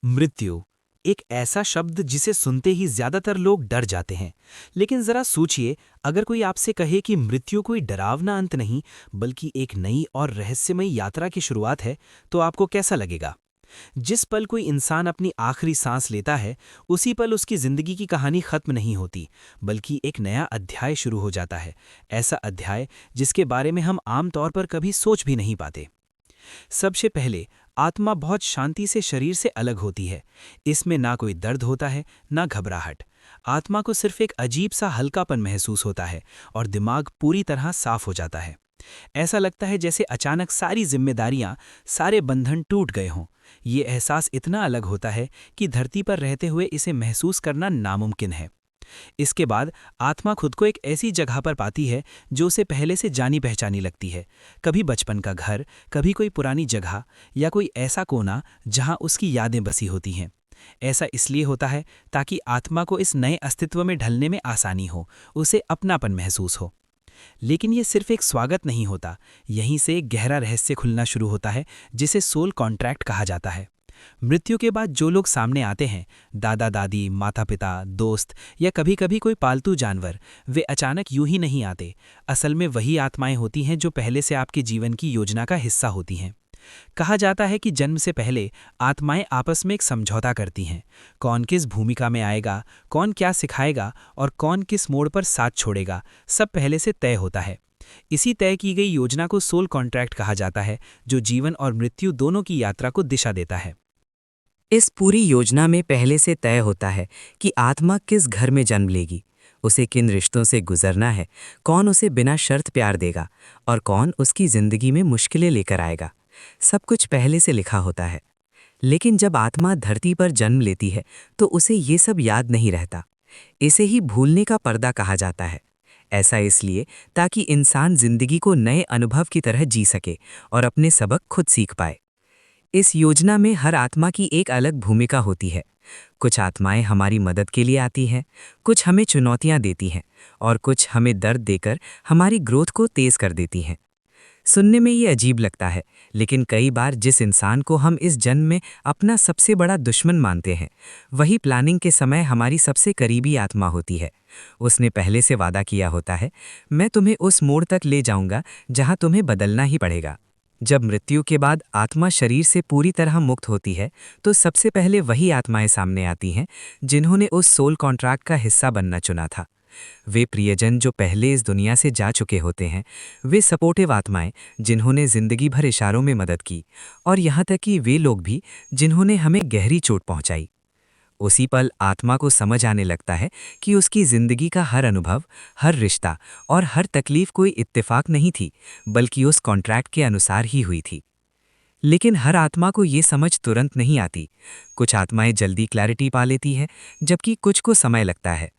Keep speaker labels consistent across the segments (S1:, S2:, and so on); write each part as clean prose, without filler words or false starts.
S1: मृत्यु एक ऐसा शब्द जिसे सुनते ही ज्यादातर लोग डर जाते हैं। लेकिन जरा सोचिए, अगर कोई आपसे कहे कि मृत्यु कोई डरावना अंत नहीं बल्कि एक नई और रहस्यमयी यात्रा की शुरुआत है, तो आपको कैसा लगेगा? जिस पल कोई इंसान अपनी आखिरी सांस लेता है, उसी पल उसकी जिंदगी की कहानी खत्म नहीं होती, बल्कि एक नया अध्याय शुरू हो जाता है। ऐसा अध्याय जिसके बारे में हम आमतौर पर कभी सोच भी नहीं पाते। सबसे पहले, आत्मा बहुत शांति से शरीर से अलग होती है। इसमें ना कोई दर्द होता है, ना घबराहट। आत्मा को सिर्फ एक अजीब सा हल्कापन महसूस होता है और दिमाग पूरी तरह साफ हो जाता है। ऐसा लगता है जैसे अचानक सारी जिम्मेदारियां, सारे बंधन टूट गए हों। ये एहसास इतना अलग होता है कि धरती पर रहते हुए इसे महसूस करना नामुमकिन है। इसके बाद आत्मा खुद को एक ऐसी जगह पर पाती है जो उसे पहले से जानी पहचानी लगती है। कभी बचपन का घर, कभी कोई पुरानी जगह या कोई ऐसा कोना जहां उसकी यादें बसी होती हैं। ऐसा इसलिए होता है ताकि आत्मा को इस नए अस्तित्व में ढलने में आसानी हो, उसे अपनापन महसूस हो। लेकिन ये सिर्फ एक स्वागत नहीं होता, यहीं से एक गहरा रहस्य खुलना शुरू होता है जिसे सोल कॉन्ट्रैक्ट कहा जाता है। मृत्यु के बाद जो लोग सामने आते हैं, दादा दादी, माता पिता, दोस्त या कभी कभी कोई पालतू जानवर, वे अचानक यूं ही नहीं आते। असल में वही आत्माएं होती हैं जो पहले से आपके जीवन की योजना का हिस्सा होती हैं। कहा जाता है कि जन्म से पहले आत्माएं आपस में एक समझौता करती हैं। कौन किस भूमिका में आएगा, कौन क्या सिखाएगा और कौन किस मोड़ पर साथ छोड़ेगा, सब पहले से तय होता है। इसी तय की गई योजना को सोल कॉन्ट्रैक्ट कहा जाता है, जो जीवन और मृत्यु दोनों की यात्रा को दिशा देता है।
S2: इस पूरी योजना में पहले से तय होता है कि आत्मा किस घर में जन्म लेगी, उसे किन रिश्तों से गुजरना है, कौन उसे बिना शर्त प्यार देगा और कौन उसकी जिंदगी में मुश्किलें लेकर आएगा। सब कुछ पहले से लिखा होता है। लेकिन जब आत्मा धरती पर जन्म लेती है तो उसे ये सब याद नहीं रहता। इसे ही भूलने का पर्दा कहा जाता है। ऐसा इसलिए ताकि इंसान जिंदगी को नए अनुभव की तरह जी सके और अपने सबक खुद सीख पाए। इस योजना में हर आत्मा की एक अलग भूमिका होती है। कुछ आत्माएं हमारी मदद के लिए आती हैं, कुछ हमें चुनौतियां देती हैं और कुछ हमें दर्द देकर हमारी ग्रोथ को तेज कर देती हैं। सुनने में ये अजीब लगता है, लेकिन कई बार जिस इंसान को हम इस जन्म में अपना सबसे बड़ा दुश्मन मानते हैं, वही प्लानिंग के समय हमारी सबसे करीबी आत्मा होती है। उसने पहले से वादा किया होता है, मैं तुम्हें उस मोड़ तक ले जाऊंगा जहां तुम्हें बदलना ही पड़ेगा। जब मृत्यु के बाद आत्मा शरीर से पूरी तरह मुक्त होती है, तो सबसे पहले वही आत्माएं सामने आती हैं जिन्होंने उस सोल कॉन्ट्रैक्ट का हिस्सा बनना चुना था। वे प्रियजन जो पहले इस दुनिया से जा चुके होते हैं, वे सपोर्टिव आत्माएं जिन्होंने जिंदगी भर इशारों में मदद की, और यहाँ तक कि वे लोग भी जिन्होंने हमें गहरी चोट पहुंचाई। उसी पल आत्मा को समझ आने लगता है कि उसकी जिंदगी का हर अनुभव, हर रिश्ता और हर तकलीफ कोई इत्तेफाक नहीं थी, बल्कि उस कॉन्ट्रैक्ट के अनुसार ही हुई थी। लेकिन हर आत्मा को ये समझ तुरंत नहीं आती। कुछ आत्माएं जल्दी क्लैरिटी पा लेती हैं, जबकि कुछ को समय लगता है।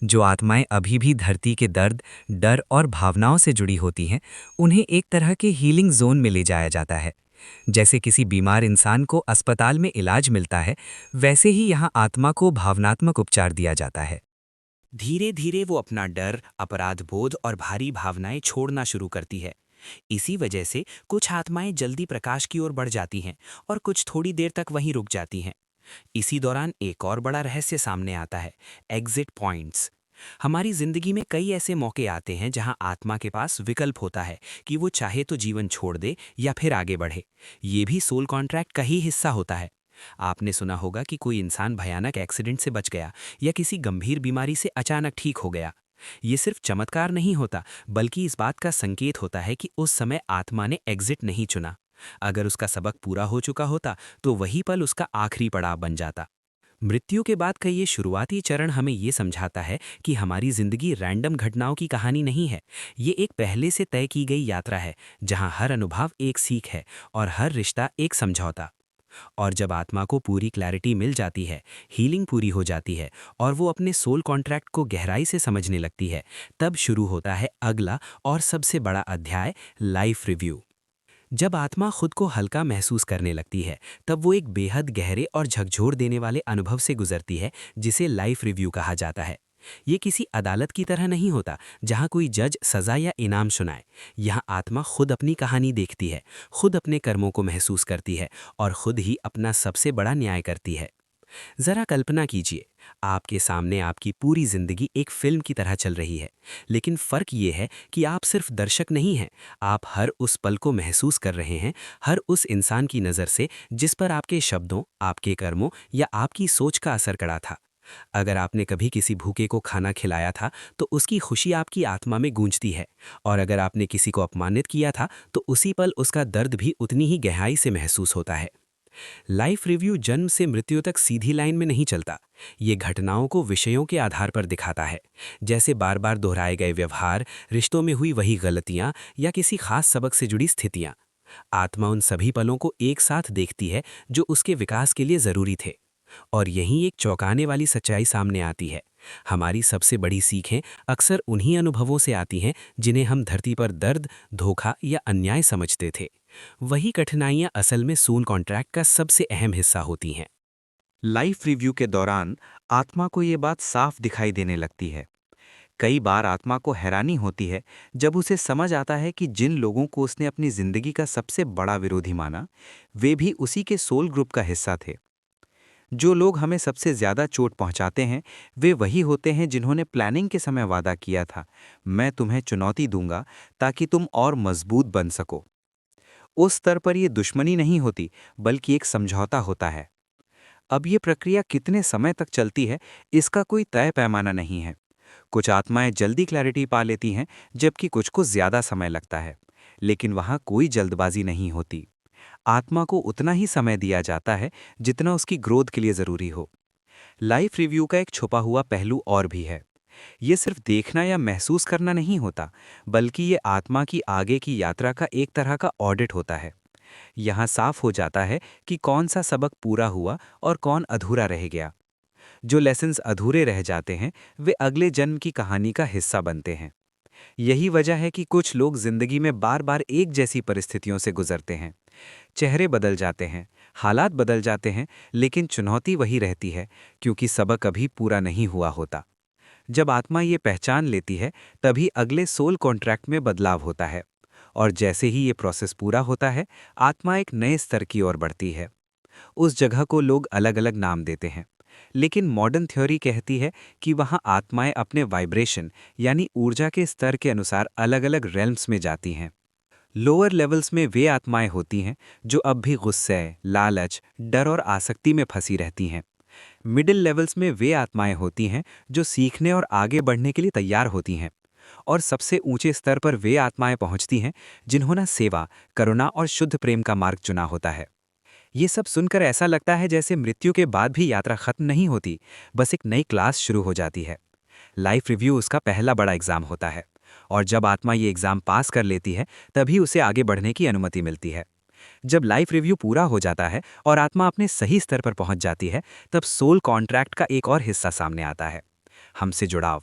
S2: जो आत्माएं अभी भी धरती के दर्द, डर और भावनाओं से जुड़ी होती हैं, उन्हें एक तरह के हीलिंग जोन में ले जाया जाता है। जैसे किसी बीमार इंसान को अस्पताल में इलाज मिलता है, वैसे ही यहाँ आत्मा को भावनात्मक उपचार दिया जाता है।
S1: धीरे धीरे वो अपना डर, अपराध बोध और भारी भावनाएं छोड़ना शुरू करती है। इसी वजह से कुछ आत्माएं जल्दी प्रकाश की ओर बढ़ जाती हैं और कुछ थोड़ी देर तक वहीं रुक जाती हैं। इसी दौरान एक और बड़ा रहस्य सामने आता है, एग्जिट पॉइंट्स। हमारी जिंदगी में कई ऐसे मौके आते हैं जहां आत्मा के पास विकल्प होता है कि वो चाहे तो जीवन छोड़ दे या फिर आगे बढ़े। ये भी सोल कॉन्ट्रैक्ट का ही हिस्सा होता है। आपने सुना होगा कि कोई इंसान भयानक एक्सीडेंट से बच गया या किसी गंभीर बीमारी से अचानक ठीक हो गया। ये सिर्फ चमत्कार नहीं होता, बल्कि इस बात का संकेत होता है कि उस समय आत्मा ने एग्जिट नहीं चुना। अगर उसका सबक पूरा हो चुका होता तो वही पल उसका आखिरी पड़ाव बन जाता। मृत्यु के बाद का ये शुरुआती चरण हमें ये समझाता है कि हमारी जिंदगी रैंडम घटनाओं की कहानी नहीं है। ये एक पहले से तय की गई यात्रा है, जहां हर अनुभव एक सीख है और हर रिश्ता एक समझौता। और जब आत्मा को पूरी क्लैरिटी मिल जाती है, हीलिंग पूरी हो जाती है और वो अपने सोल कॉन्ट्रैक्ट को गहराई से समझने लगती है, तब शुरू होता है अगला और सबसे बड़ा अध्याय, लाइफ रिव्यू। जब आत्मा खुद को हल्का महसूस करने लगती है, तब वो एक बेहद गहरे और झकझोर देने वाले अनुभव से गुजरती है, जिसे लाइफ रिव्यू कहा जाता है। ये किसी अदालत की तरह नहीं होता जहाँ कोई जज सज़ा या इनाम सुनाए। यहाँ आत्मा खुद अपनी कहानी देखती है, खुद अपने कर्मों को महसूस करती है और खुद ही अपना सबसे बड़ा न्याय करती है। जरा कल्पना कीजिए, आपके सामने आपकी पूरी जिंदगी एक फिल्म की तरह चल रही है, लेकिन फर्क ये है कि आप सिर्फ दर्शक नहीं हैं, आप हर उस पल को महसूस कर रहे हैं, हर उस इंसान की नज़र से जिस पर आपके शब्दों, आपके कर्मों या आपकी सोच का असर पड़ा था। अगर आपने कभी किसी भूखे को खाना खिलाया था, तो उसकी खुशी आपकी आत्मा में गूंजती है, और अगर आपने किसी को अपमानित किया था, तो उसी पल उसका दर्द भी उतनी ही गहराई से महसूस होता है। लाइफ रिव्यू जन्म से मृत्यु तक सीधी लाइन में नहीं चलता। ये घटनाओं को विषयों के आधार पर दिखाता है, जैसे बार बार दोहराए गए व्यवहार, रिश्तों में हुई वही गलतियां या किसी खास सबक से जुड़ी स्थितियां। आत्मा उन सभी पलों को एक साथ देखती है जो उसके विकास के लिए जरूरी थे। और यहीं एक चौंकाने वाली सच्चाई सामने आती है। हमारी सबसे बड़ी सीखें अक्सर उन्हीं अनुभवों से आती हैं जिन्हें हम धरती पर दर्द, धोखा या अन्याय समझते थे। वही कठिनाइयां असल में सोल कॉन्ट्रैक्ट का सबसे अहम हिस्सा होती हैं।
S3: लाइफ रिव्यू के दौरान आत्मा को ये बात साफ दिखाई देने लगती है। कई बार आत्मा को हैरानी होती है जब उसे समझ आता है कि जिन लोगों को उसने अपनी जिंदगी का सबसे बड़ा विरोधी माना, वे भी उसी के सोल ग्रुप का हिस्सा थे। जो लोग हमें सबसे ज्यादा चोट पहुंचाते हैं, वे वही होते हैं जिन्होंने प्लानिंग के समय वादा किया था, मैं तुम्हें चुनौती दूंगा ताकि तुम और मजबूत बन सको। उस स्तर पर यह दुश्मनी नहीं होती, बल्कि एक समझौता होता है। अब ये प्रक्रिया कितने समय तक चलती है, इसका कोई तय पैमाना नहीं है। कुछ आत्माएं जल्दी क्लैरिटी पा लेती हैं, जबकि कुछ को ज्यादा समय लगता है। लेकिन वहां कोई जल्दबाजी नहीं होती। आत्मा को उतना ही समय दिया जाता है जितना उसकी ग्रोथ के लिए जरूरी हो। लाइफ रिव्यू का एक छुपा हुआ पहलू और भी है। ये सिर्फ देखना या महसूस करना नहीं होता, बल्कि ये आत्मा की आगे की यात्रा का एक तरह का ऑडिट होता है। यहाँ साफ हो जाता है कि कौन सा सबक पूरा हुआ और कौन अधूरा रह गया। जो लेसन्स अधूरे रह जाते हैं, वे अगले जन्म की कहानी का हिस्सा बनते हैं। यही वजह है कि कुछ लोग जिंदगी में बार बार एक जैसी परिस्थितियों से गुजरते हैं। चेहरे बदल जाते हैं, हालात बदल जाते हैं, लेकिन चुनौती वही रहती है, क्योंकि सबक अभी पूरा नहीं हुआ होता। जब आत्मा ये पहचान लेती है, तभी अगले सोल कॉन्ट्रैक्ट में बदलाव होता है। और जैसे ही ये प्रोसेस पूरा होता है, आत्मा एक नए स्तर की ओर बढ़ती है। उस जगह को लोग अलग अलग नाम देते हैं, लेकिन मॉडर्न थ्योरी कहती है कि वहाँ आत्माएं अपने वाइब्रेशन यानी ऊर्जा के स्तर के अनुसार अलग अलग रेल्म्स में जाती हैं। लोअर लेवल्स में वे आत्माएं होती हैं जो अब भी गुस्से, लालच, डर और आसक्ति में फंसी रहती हैं। मिडिल लेवल्स में वे आत्माएं होती हैं जो सीखने और आगे बढ़ने के लिए तैयार होती हैं। और सबसे ऊंचे स्तर पर वे आत्माएं पहुंचती हैं जिन्होंने सेवा, करुणा और शुद्ध प्रेम का मार्ग चुना होता है। ये सब सुनकर ऐसा लगता है जैसे मृत्यु के बाद भी यात्रा खत्म नहीं होती, बस एक नई क्लास शुरू हो जाती है। लाइफ रिव्यू उसका पहला बड़ा एग्जाम होता है, और जब आत्मा ये एग्जाम पास कर लेती है, तभी उसे आगे बढ़ने की अनुमति मिलती है। जब लाइफ रिव्यू पूरा हो जाता है और आत्मा अपने सही स्तर पर पहुंच जाती है, तब सोल कॉन्ट्रैक्ट का एक और हिस्सा सामने आता है, हमसे जुड़ाव।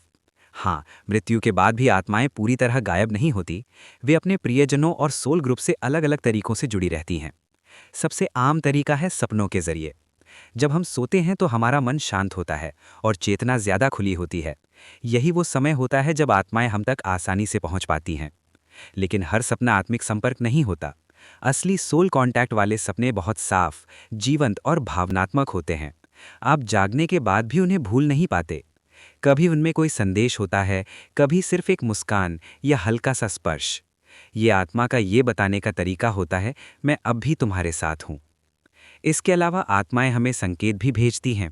S3: हाँ, मृत्यु के बाद भी आत्माएं पूरी तरह गायब नहीं होती। वे अपने प्रियजनों और सोल ग्रुप से अलग अलग तरीकों से जुड़ी रहती हैं। सबसे आम तरीका है सपनों के जरिए। जब हम सोते हैं तो हमारा मन शांत होता है और चेतना ज्यादा खुली होती है। यही वो समय होता है जब आत्माएं हम तक आसानी से पहुंच पाती हैं। लेकिन हर सपना आत्मिक संपर्क नहीं होता। असली सोल कांटेक्ट वाले सपने बहुत साफ, जीवंत और भावनात्मक होते हैं। आप जागने के बाद भी उन्हें भूल नहीं पाते। कभी उनमें कोई संदेश होता है, कभी सिर्फ एक मुस्कान या हल्का सा स्पर्श। ये आत्मा का ये बताने का तरीका होता है, मैं अब भी तुम्हारे साथ हूं। इसके अलावा आत्माएं हमें संकेत भी भेजती हैं।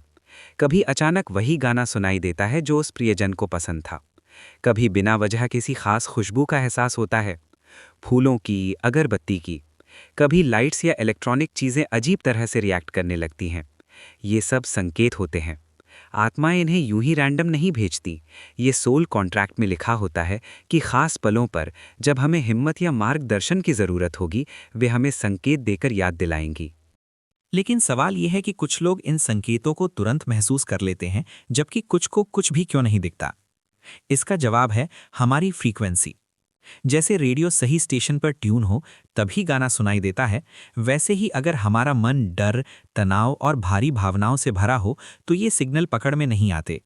S3: कभी अचानक वही गाना सुनाई देता है जो उस प्रियजन को पसंद था। कभी बिना वजह किसी खास खुशबू का एहसास होता है, फूलों की, अगरबत्ती की। कभी लाइट्स या इलेक्ट्रॉनिक चीज़ें अजीब तरह से रिएक्ट करने लगती हैं। ये सब संकेत होते हैं। आत्माएं इन्हें यूं ही रैंडम नहीं भेजती। ये सोल कॉन्ट्रैक्ट में लिखा होता है कि खास पलों पर जब हमें हिम्मत या मार्गदर्शन की ज़रूरत होगी, वे हमें संकेत देकर याद दिलाएंगी।
S1: लेकिन सवाल यह है कि कुछ लोग इन संकेतों को तुरंत महसूस कर लेते हैं, जबकि कुछ को कुछ भी क्यों नहीं दिखता। इसका जवाब है हमारी फ्रीक्वेंसी। जैसे रेडियो सही स्टेशन पर ट्यून हो तभी गाना सुनाई देता है, वैसे ही अगर हमारा मन डर, तनाव और भारी भावनाओं से भरा हो तो ये सिग्नल पकड़ में नहीं आते।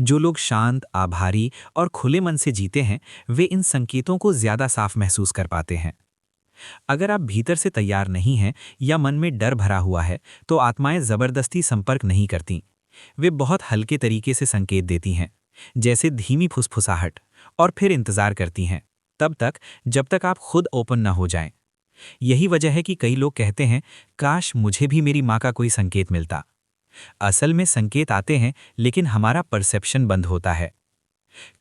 S1: जो लोग शांत, आभारी और खुले मन से जीते हैं, वे इन संकेतों को ज्यादा साफ महसूस कर पाते हैं। अगर आप भीतर से तैयार नहीं हैं या मन में डर भरा हुआ है, तो आत्माएं जबरदस्ती संपर्क नहीं करती। वे बहुत हल्के तरीके से संकेत देती हैं, जैसे धीमी फुसफुसाहट, और फिर इंतजार करती हैं, तब तक जब तक आप खुद ओपन न हो जाएं। यही वजह है कि कई लोग कहते हैं, काश मुझे भी मेरी माँ का कोई संकेत मिलता। असल में संकेत आते हैं, लेकिन हमारा परसेप्शन बंद होता है।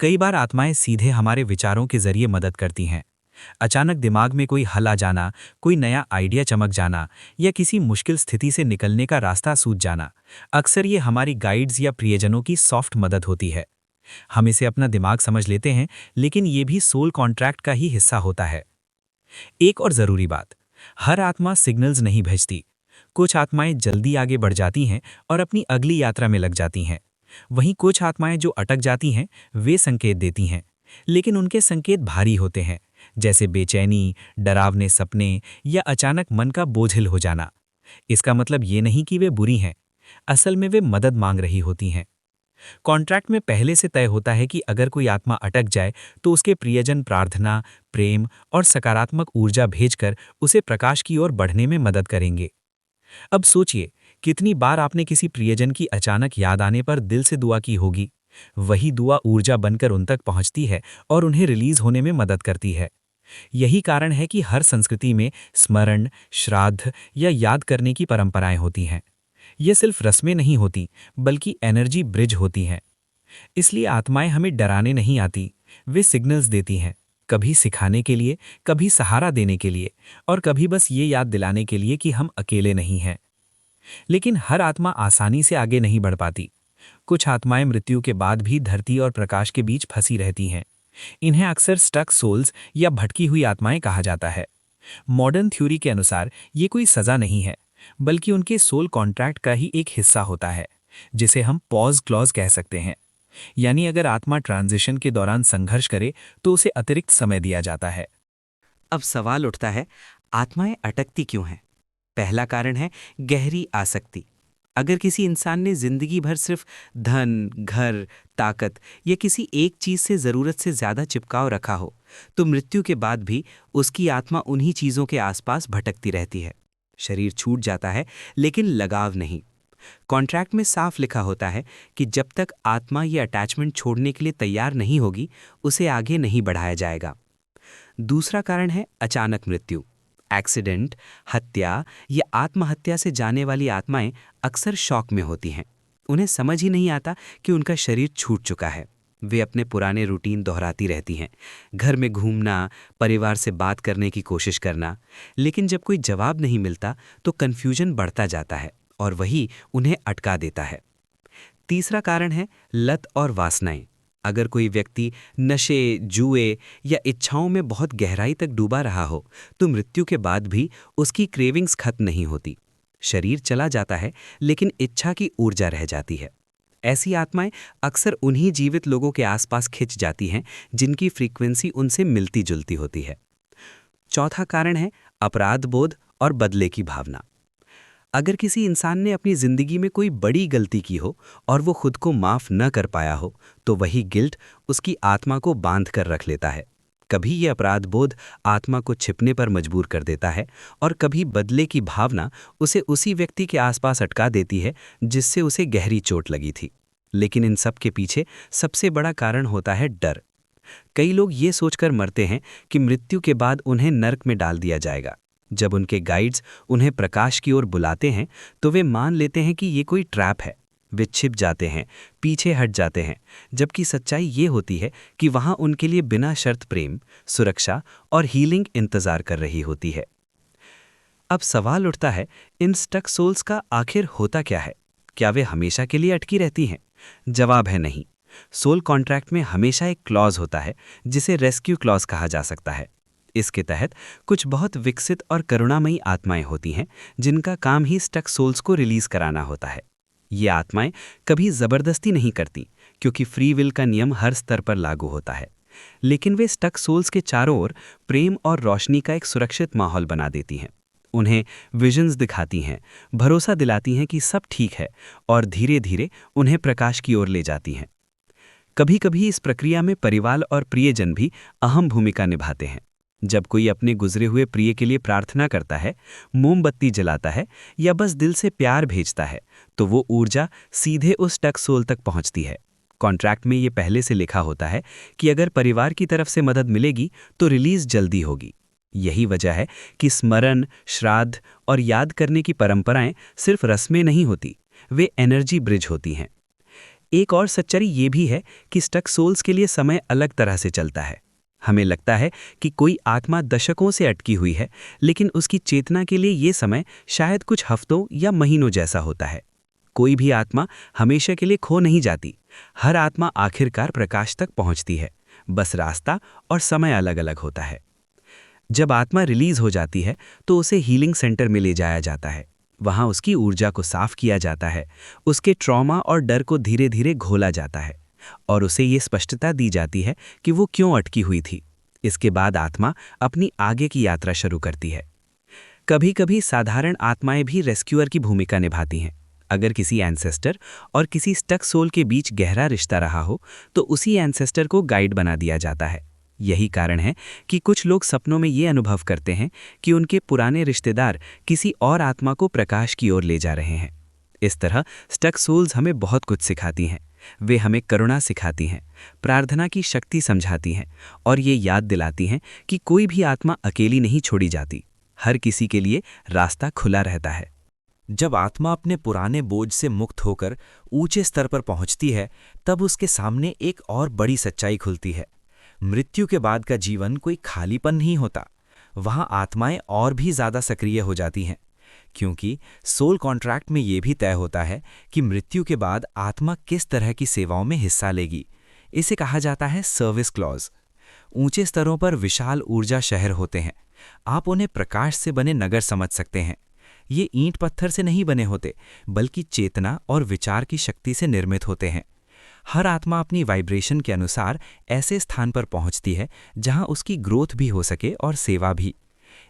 S1: कई बार आत्माएं सीधे हमारे विचारों के जरिए मदद करती हैं। अचानक दिमाग में कोई हल आ जाना, कोई नया आइडिया चमक जाना, या किसी मुश्किल स्थिति से निकलने का रास्ता सूझ जाना, अक्सर ये हमारी गाइड्स या प्रियजनों की सॉफ्ट मदद होती है। हम इसे अपना दिमाग समझ लेते हैं, लेकिन ये भी सोल कॉन्ट्रैक्ट का ही हिस्सा होता है। एक और ज़रूरी बात, हर आत्मा सिग्नल्स नहीं भेजती। कुछ आत्माएं जल्दी आगे बढ़ जाती हैं और अपनी अगली यात्रा में लग जाती हैं। वहीं कुछ आत्माएं जो अटक जाती हैं, वे संकेत देती हैं, लेकिन उनके संकेत भारी होते हैं, जैसे बेचैनी, डरावने सपने या अचानक मन का बोझिल हो जाना। इसका मतलब ये नहीं कि वे बुरी हैं, असल में वे मदद मांग रही होती हैं। कॉन्ट्रैक्ट में पहले से तय होता है कि अगर कोई आत्मा अटक जाए तो उसके प्रियजन प्रार्थना, प्रेम और सकारात्मक ऊर्जा भेजकर उसे प्रकाश की ओर बढ़ने में मदद करेंगे। अब सोचिए, कितनी बार आपने किसी प्रियजन की अचानक याद आने पर दिल से दुआ की होगी। वही दुआ ऊर्जा बनकर उन तक पहुंचती है और उन्हें रिलीज होने में मदद करती है। यही कारण है कि हर संस्कृति में स्मरण, श्राद्ध या याद करने की परंपराएं होती हैं। ये सिर्फ रस्में नहीं होती, बल्कि एनर्जी ब्रिज होती हैं। इसलिए आत्माएं हमें डराने नहीं आती, वे सिग्नल्स देती हैं, कभी सिखाने के लिए, कभी सहारा देने के लिए, और कभी बस ये याद दिलाने के लिए कि हम अकेले नहीं हैं। लेकिन हर आत्मा आसानी से आगे नहीं बढ़ पाती। कुछ आत्माएं मृत्यु के बाद भी धरती और प्रकाश के बीच फंसी रहती हैं। इन्हें अक्सर स्टक सोल्स या भटकी हुई आत्माएं कहा जाता है। मॉडर्न थ्योरी के अनुसार ये कोई सजा नहीं है, बल्कि उनके सोल कॉन्ट्रैक्ट का ही एक हिस्सा होता है, जिसे हम पॉज क्लॉज कह सकते हैं। यानी अगर आत्मा ट्रांजिशन के दौरान संघर्ष करे तो उसे अतिरिक्त समय दिया जाता है।
S3: अब सवाल उठता है, आत्माएं अटकती क्यों हैं? पहला कारण है गहरी आसक्ति। अगर किसी इंसान ने जिंदगी भर सिर्फ धन, घर, ताकत या किसी एक चीज से जरूरत से ज्यादा चिपकाव रखा हो, तो मृत्यु के बाद भी उसकी आत्मा उन्हीं चीजों के आसपास भटकती रहती है। शरीर छूट जाता है, लेकिन लगाव नहीं। कॉन्ट्रैक्ट में साफ लिखा होता है कि जब तक आत्मा ये अटैचमेंट छोड़ने के लिए तैयार नहीं होगी, उसे आगे नहीं बढ़ाया जाएगा। दूसरा कारण है अचानक मृत्यु। एक्सीडेंट, हत्या या आत्महत्या से जाने वाली आत्माएं अक्सर शॉक में होती हैं। उन्हें समझ ही नहीं आता कि उनका शरीर छूट चुका है। वे अपने पुराने रूटीन दोहराती रहती हैं, घर में घूमना, परिवार से बात करने की कोशिश करना, लेकिन जब कोई जवाब नहीं मिलता तो कन्फ्यूजन बढ़ता जाता है और वही उन्हें अटका देता है। तीसरा कारण है लत और वासनाएं। अगर कोई व्यक्ति नशे, जुए या इच्छाओं में बहुत गहराई तक डूबा रहा हो, तो मृत्यु के बाद भी उसकी क्रेविंग्स खत्म नहीं होती। शरीर चला जाता है, लेकिन इच्छा की ऊर्जा रह जाती है। ऐसी आत्माएं अक्सर उन्हीं जीवित लोगों के आसपास खिंच जाती हैं जिनकी फ्रीक्वेंसी उनसे मिलती जुलती होती है। चौथा कारण है अपराध बोध और बदले की भावना। अगर किसी इंसान ने अपनी जिंदगी में कोई बड़ी गलती की हो और वो खुद को माफ न कर पाया हो, तो वही गिल्ट उसकी आत्मा को बांध कर रख लेता है। कभी ये अपराध बोध आत्मा को छिपने पर मजबूर कर देता है और कभी बदले की भावना उसे उसी व्यक्ति के आसपास अटका देती है जिससे उसे गहरी चोट लगी थी। लेकिन इन सब के पीछे सबसे बड़ा कारण होता है डर। कई लोग ये सोचकर मरते हैं कि मृत्यु के बाद उन्हें नर्क में डाल दिया जाएगा। जब उनके गाइड्स उन्हें प्रकाश की ओर बुलाते हैं तो वे मान लेते हैं कि ये कोई ट्रैप है। वे छिप जाते हैं, पीछे हट जाते हैं, जबकि सच्चाई ये होती है कि वहां उनके लिए बिना शर्त प्रेम, सुरक्षा और हीलिंग इंतजार कर रही होती है। अब सवाल उठता है, इन स्टक सोल्स का आखिर होता क्या है? क्या वे हमेशा के लिए अटकी रहती हैं? जवाब है नहीं। सोल कॉन्ट्रैक्ट में हमेशा एक क्लॉज होता है जिसे रेस्क्यू क्लॉज कहा जा सकता है। इसके तहत कुछ बहुत विकसित और करुणामयी आत्माएं होती हैं जिनका काम ही स्टक सोल्स को रिलीज कराना होता है। ये आत्माएं कभी जबरदस्ती नहीं करती, क्योंकि फ्री विल का नियम हर स्तर पर लागू होता है। लेकिन वे स्टक सोल्स के चारों ओर प्रेम और रोशनी का एक सुरक्षित माहौल बना देती हैं। उन्हें विजन्स दिखाती हैं, भरोसा दिलाती हैं कि सब ठीक है और धीरे धीरे उन्हें प्रकाश की ओर ले जाती हैं।
S1: कभी-कभी इस प्रक्रिया में परिवार और प्रियजन भी अहम भूमिका निभाते हैं। जब कोई अपने गुजरे हुए प्रिय के लिए प्रार्थना करता है, मोमबत्ती जलाता है या बस दिल से प्यार भेजता है, तो वो ऊर्जा सीधे उस टक सोल तक पहुंचती है। कॉन्ट्रैक्ट में ये पहले से लिखा होता है कि अगर परिवार की तरफ से मदद मिलेगी तो रिलीज जल्दी होगी। यही वजह है कि स्मरण, श्राद्ध और याद करने की परंपराएं सिर्फ रस्में नहीं होती, वे एनर्जी ब्रिज होती हैं। एक और सच्चाई ये भी है कि स्टक सोल्स के लिए समय अलग तरह से चलता है। हमें लगता है कि कोई आत्मा दशकों से अटकी हुई है, लेकिन उसकी चेतना के लिए ये समय शायद कुछ हफ्तों या महीनों जैसा होता है। कोई भी आत्मा हमेशा के लिए खो नहीं जाती। हर आत्मा आखिरकार प्रकाश तक पहुंचती है, बस रास्ता और समय अलग अलग होता है। जब आत्मा रिलीज हो जाती है तो उसे हीलिंग सेंटर में ले जाया जाता है। वहां उसकी ऊर्जा को साफ किया जाता है, उसके ट्रॉमा और डर को धीरे धीरे घोला जाता है और उसे ये स्पष्टता दी जाती है कि वो क्यों अटकी हुई थी। इसके बाद आत्मा अपनी आगे की यात्रा शुरू करती है। कभी-कभी साधारण आत्माएं भी रेस्क्यूअर की भूमिका निभाती हैं। अगर किसी एंसेस्टर और किसी स्टक सोल के बीच गहरा रिश्ता रहा हो तो उसी एंसेस्टर को गाइड बना दिया जाता है। यही कारण है कि कुछ लोग सपनों में ये अनुभव करते हैं कि उनके पुराने रिश्तेदार किसी और आत्मा को प्रकाश की ओर ले जा रहे हैं। इस तरह स्टक सोल्स हमें बहुत कुछ सिखाती हैं। वे हमें करुणा सिखाती हैं, प्रार्थना की शक्ति समझाती हैं और ये याद दिलाती हैं कि कोई भी आत्मा अकेली नहीं छोड़ी जाती। हर किसी के लिए रास्ता खुला रहता है।
S3: जब आत्मा अपने पुराने बोझ से मुक्त होकर ऊंचे स्तर पर पहुंचती है, तब उसके सामने एक और बड़ी सच्चाई खुलती है। मृत्यु के बाद का जीवन कोई खालीपन नहीं होता। वहां आत्माएं और भी ज्यादा सक्रिय हो जाती हैं, क्योंकि सोल कॉन्ट्रैक्ट में ये भी तय होता है कि मृत्यु के बाद आत्मा किस तरह की सेवाओं में हिस्सा लेगी। इसे कहा जाता है सर्विस क्लॉज। ऊंचे स्तरों पर विशाल ऊर्जा शहर होते हैं। आप उन्हें प्रकाश से बने नगर समझ सकते हैं। ये ईंट पत्थर से नहीं बने होते, बल्कि चेतना और विचार की शक्ति से निर्मित होते हैं। हर आत्मा अपनी वाइब्रेशन के अनुसार ऐसे स्थान पर पहुंचती है जहां उसकी ग्रोथ भी हो सके और सेवा भी।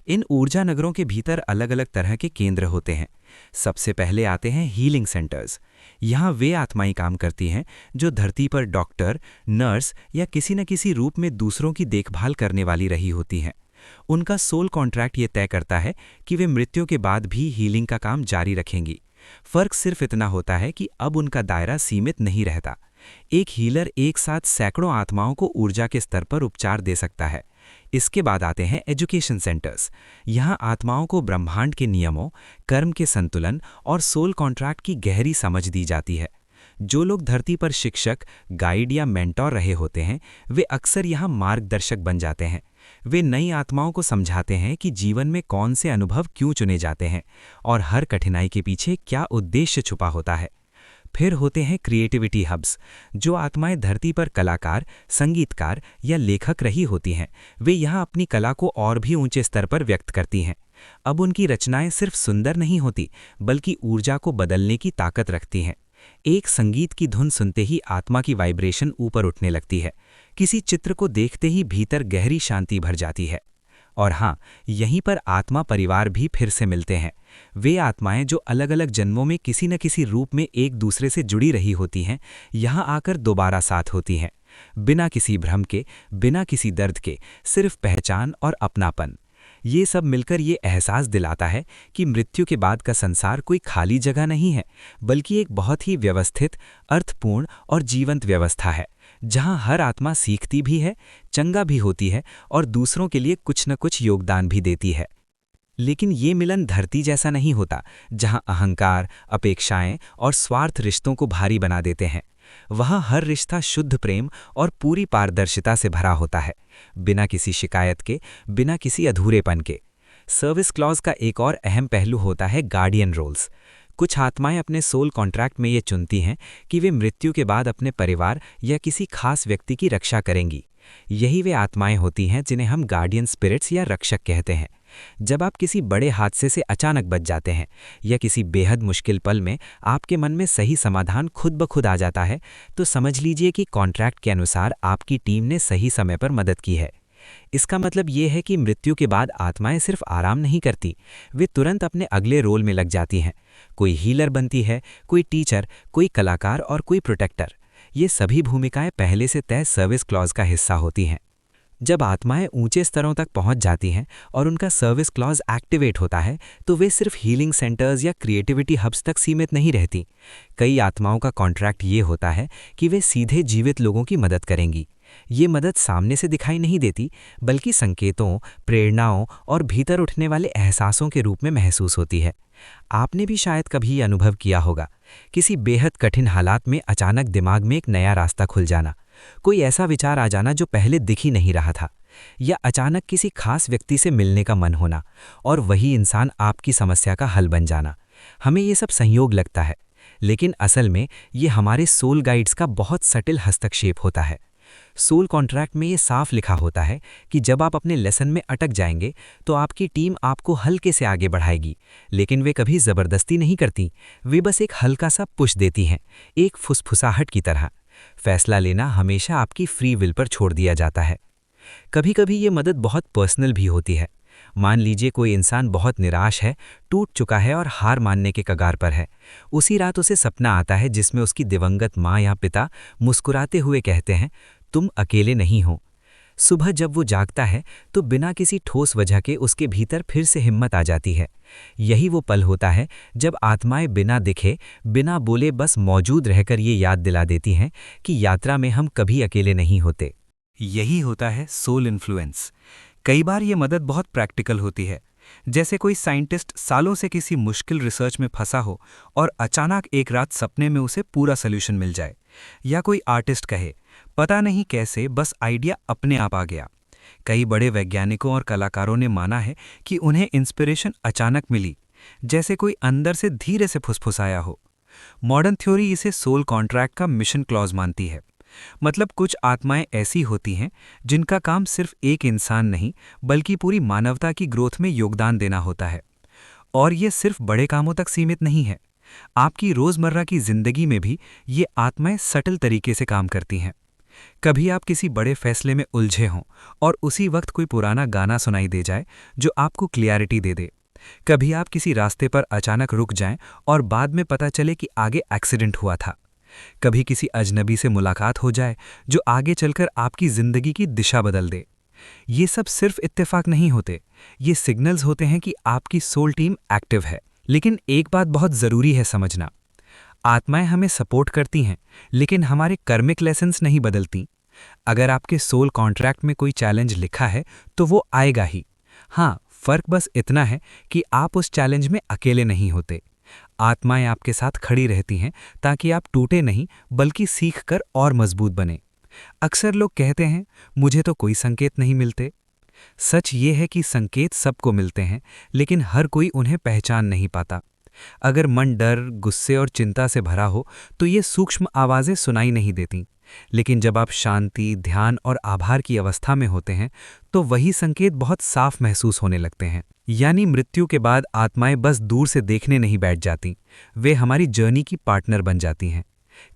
S3: इन ऊर्जा नगरों के भीतर अलग अलग तरह के केंद्र होते हैं। सबसे पहले आते हैं हीलिंग सेंटर्स। यहाँ वे आत्माएं काम करती हैं जो धरती पर डॉक्टर, नर्स या किसी न किसी रूप में दूसरों की देखभाल करने वाली रही होती हैं। उनका सोल कॉन्ट्रैक्ट ये तय करता है कि वे मृत्यु के बाद भी हीलिंग का काम जारी रखेंगी। फर्क सिर्फ इतना होता है कि अब उनका दायरा सीमित नहीं रहता। एक हीलर एक साथ सैकड़ों आत्माओं को ऊर्जा के स्तर पर उपचार दे सकता है। इसके बाद आते हैं एजुकेशन सेंटर्स। यहाँ आत्माओं को ब्रह्मांड के नियमों, कर्म के संतुलन और सोल कॉन्ट्रैक्ट की गहरी समझ दी जाती है। जो लोग धरती पर शिक्षक, गाइड या मेंटोर रहे होते हैं, वे अक्सर यहाँ मार्गदर्शक बन जाते हैं। वे नई आत्माओं को समझाते हैं कि जीवन में कौन से अनुभव क्यों चुने जाते हैं और हर कठिनाई के पीछे क्या उद्देश्य छुपा होता है। फिर होते हैं क्रिएटिविटी हब्स। जो आत्माएं धरती पर कलाकार, संगीतकार या लेखक रही होती हैं, वे यहाँ अपनी कला को और भी ऊंचे स्तर पर व्यक्त करती हैं। अब उनकी रचनाएं सिर्फ सुंदर नहीं होती, बल्कि ऊर्जा को बदलने की ताकत रखती हैं। एक संगीत की धुन सुनते ही आत्मा की वाइब्रेशन ऊपर उठने लगती है। किसी चित्र को देखते ही भीतर गहरी शांति भर जाती है। और हाँ, यहीं पर आत्मा परिवार भी फिर से मिलते हैं। वे आत्माएं जो अलग अलग जन्मों में किसी न किसी रूप में एक दूसरे से जुड़ी रही होती हैं, यहाँ आकर दोबारा साथ होती हैं। बिना किसी भ्रम के, बिना किसी दर्द के, सिर्फ पहचान और अपनापन। ये सब मिलकर ये एहसास दिलाता है कि मृत्यु के बाद का संसार कोई खाली जगह नहीं है, बल्कि एक बहुत ही व्यवस्थित, अर्थपूर्ण और जीवंत व्यवस्था है, जहां हर आत्मा सीखती भी है, चंगा भी होती है और दूसरों के लिए कुछ न कुछ योगदान भी देती है। लेकिन ये मिलन धरती जैसा नहीं होता, जहां अहंकार, अपेक्षाएं और स्वार्थ रिश्तों को भारी बना देते हैं। वहां हर रिश्ता शुद्ध प्रेम और पूरी पारदर्शिता से भरा होता है, बिना किसी शिकायत के, बिना किसी अधूरेपन के। सर्विस क्लॉज का एक और अहम पहलू होता है गार्डियन रोल्स। कुछ आत्माएं अपने सोल कॉन्ट्रैक्ट में ये चुनती हैं कि वे मृत्यु के बाद अपने परिवार या किसी खास व्यक्ति की रक्षा करेंगी। यही वे आत्माएं होती हैं जिन्हें हम गार्डियन स्पिरिट्स या रक्षक कहते हैं। जब आप किसी बड़े हादसे से अचानक बच जाते हैं या किसी बेहद मुश्किल पल में आपके मन में सही समाधान खुद ब खुद आ जाता है, तो समझ लीजिए कि कॉन्ट्रैक्ट के अनुसार आपकी टीम ने सही समय पर मदद की है। इसका मतलब ये है कि मृत्यु के बाद आत्माएं सिर्फ आराम नहीं करती, वे तुरंत अपने अगले रोल में लग जाती हैं। कोई हीलर बनती है, कोई टीचर, कोई कलाकार और कोई प्रोटेक्टर। ये सभी भूमिकाएं पहले से तय सर्विस क्लॉज का हिस्सा होती हैं। जब आत्माएं ऊंचे स्तरों तक पहुंच जाती हैं और उनका सर्विस क्लॉज एक्टिवेट होता है तो वे सिर्फ हीलिंग सेंटर्स या क्रिएटिविटी हब्स तक सीमित नहीं रहती। कई आत्माओं का कॉन्ट्रैक्ट ये होता है कि वे सीधे जीवित लोगों की मदद करेंगी। ये मदद सामने से दिखाई नहीं देती, बल्कि संकेतों, प्रेरणाओं और भीतर उठने वाले एहसासों के रूप में महसूस होती है। आपने भी शायद कभी ये अनुभव किया होगा, किसी बेहद कठिन हालात में अचानक दिमाग में एक नया रास्ता खुल जाना, कोई ऐसा विचार आ जाना जो पहले दिख ही नहीं रहा था, या अचानक किसी खास व्यक्ति से मिलने का मन होना और वही इंसान आपकी समस्या का हल बन जाना। हमें ये सब संयोग लगता है, लेकिन असल में ये हमारे सोल गाइड्स का बहुत सटिल हस्तक्षेप होता है। सोल कॉन्ट्रैक्ट में ये साफ लिखा होता है कि जब आप अपने लेसन में अटक जाएंगे तो आपकी टीम आपको हल्के से आगे बढ़ाएगी, लेकिन वे कभी ज़बरदस्ती नहीं करती। वे बस एक हल्का सा पुश देती हैं, एक फुसफुसाहट की तरह। फैसला लेना हमेशा आपकी फ्री विल पर छोड़ दिया जाता है। कभी-कभी ये मदद बहुत पर्सनल भी होती है। मान लीजिए कोई इंसान बहुत निराश है, टूट चुका है और हार मानने के कगार पर है। उसी रात उसे सपना आता है जिसमें उसकी दिवंगत माँ या पिता मुस्कुराते हुए कहते हैं, तुम अकेले नहीं हो। सुबह जब वो जागता है तो बिना किसी ठोस वजह के उसके भीतर फिर से हिम्मत आ जाती है। यही वो पल होता है जब आत्माएं बिना दिखे, बिना बोले बस मौजूद रहकर ये याद दिला देती हैं कि यात्रा में हम कभी अकेले नहीं होते। यही होता है सोल इन्फ्लुएंस। कई बार ये मदद बहुत प्रैक्टिकल होती है, जैसे कोई साइंटिस्ट सालों से किसी मुश्किल रिसर्च में फंसा हो और अचानक एक रात सपने में उसे पूरा सॉल्यूशन मिल जाए, या कोई आर्टिस्ट कहे, पता नहीं कैसे बस आइडिया अपने आप आ गया। कई बड़े वैज्ञानिकों और कलाकारों ने माना है कि उन्हें इंस्पिरेशन अचानक मिली, जैसे कोई अंदर से धीरे से फुसफुसाया हो। मॉडर्न थ्योरी इसे सोल कॉन्ट्रैक्ट का मिशन क्लॉज मानती है। मतलब कुछ आत्माएं ऐसी होती हैं जिनका काम सिर्फ एक इंसान नहीं, बल्कि पूरी मानवता की ग्रोथ में योगदान देना होता है। और ये सिर्फ बड़े कामों तक सीमित नहीं है। आपकी रोज़मर्रा की जिंदगी में भी ये आत्माएं सटल तरीके से काम करती हैं। कभी आप किसी बड़े फैसले में उलझे हों और उसी वक्त कोई पुराना गाना सुनाई दे जाए जो आपको क्लियरिटी दे दे। कभी आप किसी रास्ते पर अचानक रुक जाएं और बाद में पता चले कि आगे एक्सीडेंट हुआ था। कभी किसी अजनबी से मुलाकात हो जाए जो आगे चलकर आपकी जिंदगी की दिशा बदल दे। ये सब सिर्फ इत्तेफाक नहीं होते, ये सिग्नल्स होते हैं कि आपकी सोल टीम एक्टिव है। लेकिन एक बात बहुत ज़रूरी है समझना, आत्माएं हमें सपोर्ट करती हैं, लेकिन हमारे कर्मिक लेसन्स नहीं बदलती। अगर आपके सोल कॉन्ट्रैक्ट में कोई चैलेंज लिखा है तो वो आएगा ही। हाँ, फ़र्क बस इतना है कि आप उस चैलेंज में अकेले नहीं होते। आत्माएं आपके साथ खड़ी रहती हैं ताकि आप टूटे नहीं, बल्कि सीख कर और मजबूत बने। अक्सर लोग कहते हैं, मुझे तो कोई संकेत नहीं मिलते। सच ये है कि संकेत सबको मिलते हैं, लेकिन हर कोई उन्हें पहचान नहीं पाता। अगर मन डर, गुस्से और चिंता से भरा हो तो ये सूक्ष्म आवाज़ें सुनाई नहीं देती। लेकिन जब आप शांति, ध्यान और आभार की अवस्था में होते हैं तो वही संकेत बहुत साफ महसूस होने लगते हैं। यानी मृत्यु के बाद आत्माएं बस दूर से देखने नहीं बैठ जाती, वे हमारी जर्नी की पार्टनर बन जाती हैं।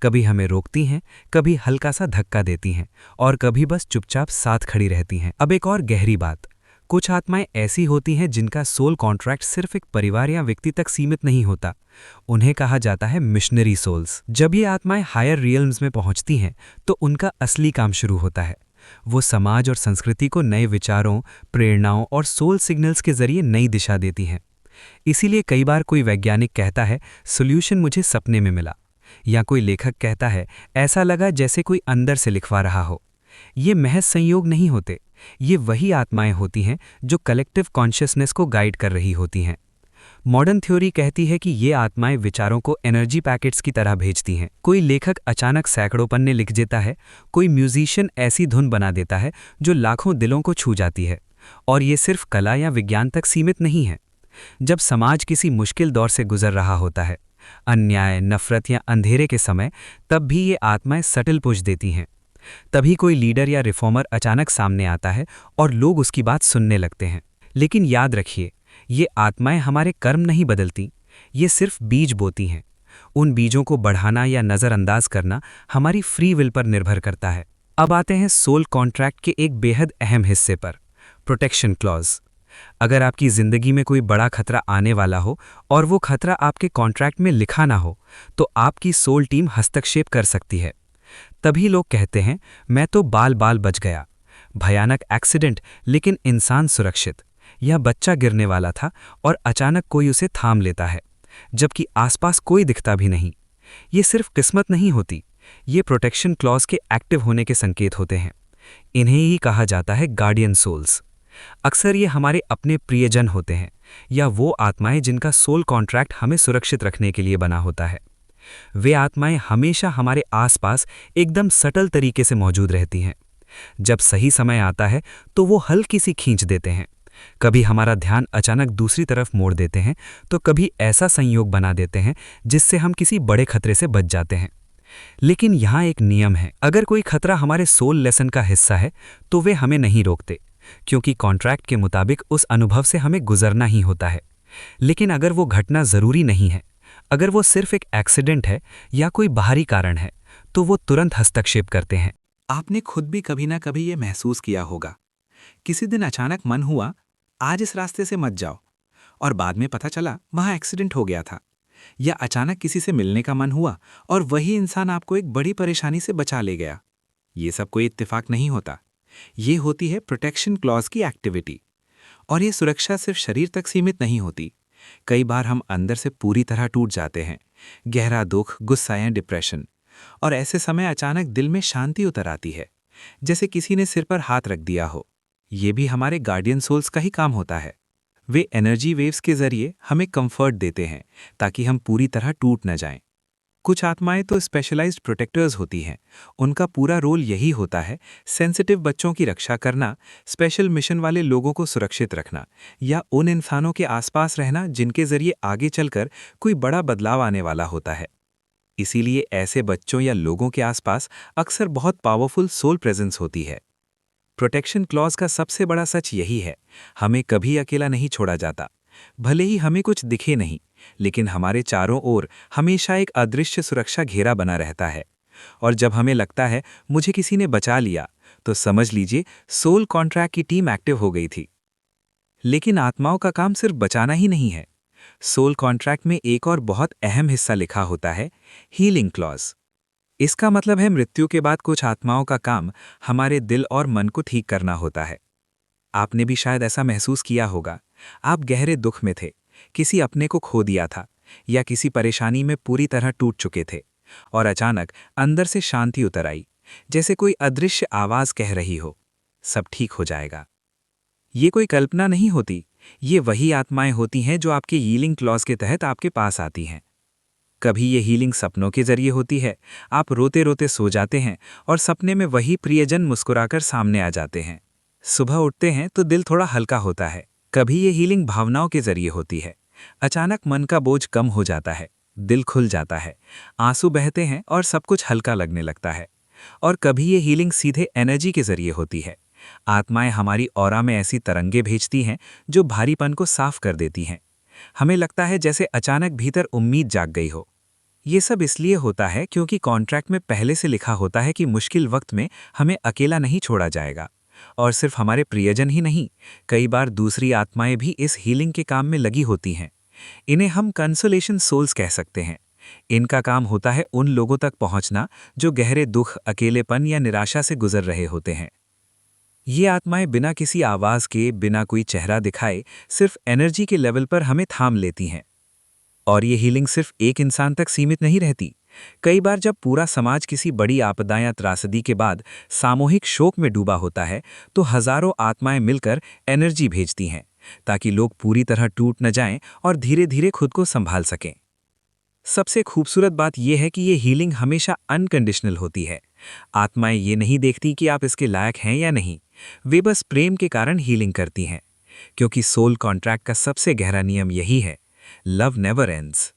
S3: कभी हमें रोकती हैं, कभी हल्का सा धक्का देती हैं और कभी बस चुपचाप साथ खड़ी रहती हैं। अब एक और गहरी बात, कुछ आत्माएं ऐसी होती हैं जिनका सोल कॉन्ट्रैक्ट सिर्फ एक परिवार या व्यक्ति तक सीमित नहीं होता। उन्हें कहा जाता है मिशनरी सोल्स। जब ये आत्माएं हायर रियल्म्स में पहुंचती हैं तो उनका असली काम शुरू होता है। वो समाज और संस्कृति को नए विचारों, प्रेरणाओं और सोल सिग्नल्स के जरिए नई दिशा देती हैं। इसीलिए कई बार कोई वैज्ञानिक कहता है, सॉल्यूशन मुझे सपने में मिला, या कोई लेखक कहता है, ऐसा लगा जैसे कोई अंदर से लिखवा रहा हो। ये महज संयोग नहीं होते, ये वही आत्माएं होती हैं जो कलेक्टिव कॉन्शियसनेस को गाइड कर रही होती हैं। मॉडर्न थ्योरी कहती है कि ये आत्माएं विचारों को एनर्जी पैकेट्स की तरह भेजती हैं। कोई लेखक अचानक सैकड़ों पन्ने लिख देता है, कोई म्यूजिशियन ऐसी धुन बना देता है जो लाखों दिलों को छू जाती है। और ये सिर्फ कला या विज्ञान तक सीमित नहीं है। जब समाज किसी मुश्किल दौर से गुजर रहा होता है, अन्याय, नफरत या अंधेरे के समय, तब भी ये आत्माएं सटल पुश देती हैं। तभी कोई लीडर या रिफॉर्मर अचानक सामने आता है और लोग उसकी बात सुनने लगते हैं। लेकिन याद रखिए, ये आत्माएं हमारे कर्म नहीं बदलती, ये सिर्फ बीज बोती हैं। उन बीजों को बढ़ाना या नज़रअंदाज करना हमारी फ्री विल पर निर्भर करता है। अब आते हैं सोल कॉन्ट्रैक्ट के एक बेहद अहम हिस्से पर, प्रोटेक्शन क्लॉज। अगर आपकी ज़िंदगी में कोई बड़ा खतरा आने वाला हो और वो खतरा आपके कॉन्ट्रैक्ट में लिखा ना हो, तो आपकी सोल टीम हस्तक्षेप कर सकती है।
S1: तभी लोग कहते हैं, मैं तो बाल बाल बच गया। भयानक एक्सीडेंट, लेकिन इंसान सुरक्षित। यह बच्चा गिरने वाला था और अचानक कोई उसे थाम लेता है, जबकि आसपास कोई दिखता भी नहीं। ये सिर्फ किस्मत नहीं होती, ये प्रोटेक्शन क्लॉज के एक्टिव होने के संकेत होते हैं। इन्हें ही कहा जाता है गार्डियन सोल्स। अक्सर ये हमारे अपने प्रियजन होते हैं, या वो आत्माएं जिनका सोल कॉन्ट्रैक्ट हमें सुरक्षित रखने के लिए बना होता है। वे आत्माएं हमेशा हमारे आसपास एकदम सटल तरीके से मौजूद रहती हैं। जब सही समय आता है तो वो हल्की सी खींच देते हैं। कभी हमारा ध्यान अचानक दूसरी तरफ मोड़ देते हैं, तो कभी ऐसा संयोग बना देते हैं जिससे हम किसी बड़े खतरे से बच जाते हैं। लेकिन यहाँ एक नियम है, अगर कोई खतरा हमारे सोल लेसन का हिस्सा है तो वे हमें नहीं रोकते, क्योंकि कॉन्ट्रैक्ट के मुताबिक उस अनुभव से हमें गुजरना ही होता है। लेकिन अगर वो घटना ज़रूरी नहीं है, अगर वो सिर्फ एक एक्सीडेंट है या कोई बाहरी कारण है, तो वो तुरंत हस्तक्षेप करते हैं।
S3: आपने खुद भी कभी ना कभी ये महसूस किया होगा। किसी दिन अचानक मन हुआ, आज इस रास्ते से मत जाओ, और बाद में पता चला वहाँ एक्सीडेंट हो गया था। या अचानक किसी से मिलने का मन हुआ और वही इंसान आपको एक बड़ी परेशानी से बचा ले गया। ये सब कोई इत्तेफाक नहीं होता, ये होती है प्रोटेक्शन क्लॉज की एक्टिविटी। और ये सुरक्षा सिर्फ शरीर तक सीमित नहीं होती। कई बार हम अंदर से पूरी तरह टूट जाते हैं, गहरा दुख, गुस्सा या डिप्रेशन, और ऐसे समय अचानक दिल में शांति उतर आती है, जैसे किसी ने सिर पर हाथ रख दिया हो। ये भी हमारे गार्डियन सोल्स का ही काम होता है। वे एनर्जी वेव्स के जरिए हमें कंफर्ट देते हैं ताकि हम पूरी तरह टूट न जाएं। कुछ आत्माएं तो स्पेशलाइज्ड प्रोटेक्टर्स होती हैं। उनका पूरा रोल यही होता है, सेंसिटिव बच्चों की रक्षा करना, स्पेशल मिशन वाले लोगों को सुरक्षित रखना, या उन इंसानों के आसपास रहना जिनके जरिए आगे चलकर कोई बड़ा बदलाव आने वाला होता है। इसीलिए ऐसे बच्चों या लोगों के आसपास अक्सर बहुत पावरफुल सोल प्रेजेंस होती है। प्रोटेक्शन क्लॉज का सबसे बड़ा सच यही है, हमें कभी अकेला नहीं छोड़ा जाता। भले ही हमें कुछ दिखे नहीं, लेकिन हमारे चारों ओर हमेशा एक अदृश्य सुरक्षा घेरा बना रहता है। और जब हमें लगता है मुझे किसी ने बचा लिया, तो समझ लीजिए सोल कॉन्ट्रैक्ट की टीम एक्टिव हो गई थी। लेकिन आत्माओं का काम सिर्फ बचाना ही नहीं है। सोल कॉन्ट्रैक्ट में एक और बहुत अहम हिस्सा लिखा होता है, हीलिंग क्लॉज। इसका मतलब है मृत्यु के बाद कुछ आत्माओं का काम हमारे दिल और मन को ठीक करना होता है। आपने भी शायद ऐसा महसूस किया होगा। आप गहरे दुख में थे, किसी अपने को खो दिया था, या किसी परेशानी में पूरी तरह टूट चुके थे, और अचानक अंदर से शांति उतर आई, जैसे कोई अदृश्य आवाज कह रही हो, सब ठीक हो जाएगा। ये कोई कल्पना नहीं होती, ये वही आत्माएं होती हैं जो आपके हीलिंग क्लॉज के तहत आपके पास आती हैं। कभी ये हीलिंग सपनों के जरिए होती है, आप रोते रोते सो जाते हैं और सपने में वही प्रियजन मुस्कुराकर सामने आ जाते हैं। सुबह उठते हैं तो दिल थोड़ा हल्का होता है। कभी ये हीलिंग भावनाओं के जरिए होती है, अचानक मन का बोझ कम हो जाता है, दिल खुल जाता है, आंसू बहते हैं और सब कुछ हल्का लगने लगता है। और कभी ये हीलिंग सीधे एनर्जी के जरिए होती है। आत्माएं हमारी ऑरा में ऐसी तरंगे भेजती हैं जो भारीपन को साफ कर देती हैं। हमें लगता है जैसे अचानक भीतर उम्मीद जाग गई हो। ये सब इसलिए होता है क्योंकि कॉन्ट्रैक्ट में पहले से लिखा होता है कि मुश्किल वक्त में हमें अकेला नहीं छोड़ा जाएगा। और सिर्फ हमारे प्रियजन ही नहीं, कई बार दूसरी आत्माएं भी इस हीलिंग के काम में लगी होती हैं। इन्हें हम कंसोलेशन सोल्स कह सकते हैं। इनका काम होता है उन लोगों तक पहुंचना जो गहरे दुख, अकेलेपन या निराशा से गुजर रहे होते हैं। ये आत्माएं बिना किसी आवाज के, बिना कोई चेहरा दिखाए, सिर्फ एनर्जी के लेवल पर हमें थाम लेती हैं। और ये हीलिंग सिर्फ एक इंसान तक सीमित नहीं रहती। कई बार जब पूरा समाज किसी बड़ी आपदा या त्रासदी के बाद सामूहिक शोक में डूबा होता है, तो हजारों आत्माएं मिलकर एनर्जी भेजती हैं ताकि लोग पूरी तरह टूट न जाएं और धीरे धीरे खुद को संभाल सकें। सबसे खूबसूरत बात यह है कि ये हीलिंग हमेशा अनकंडीशनल होती है। आत्माएं ये नहीं देखती कि आप इसके लायक हैं या नहीं, वे बस प्रेम के कारण हीलिंग करती हैं। क्योंकि सोल कॉन्ट्रैक्ट का सबसे गहरा नियम यही है, लव नेवर एंड्स।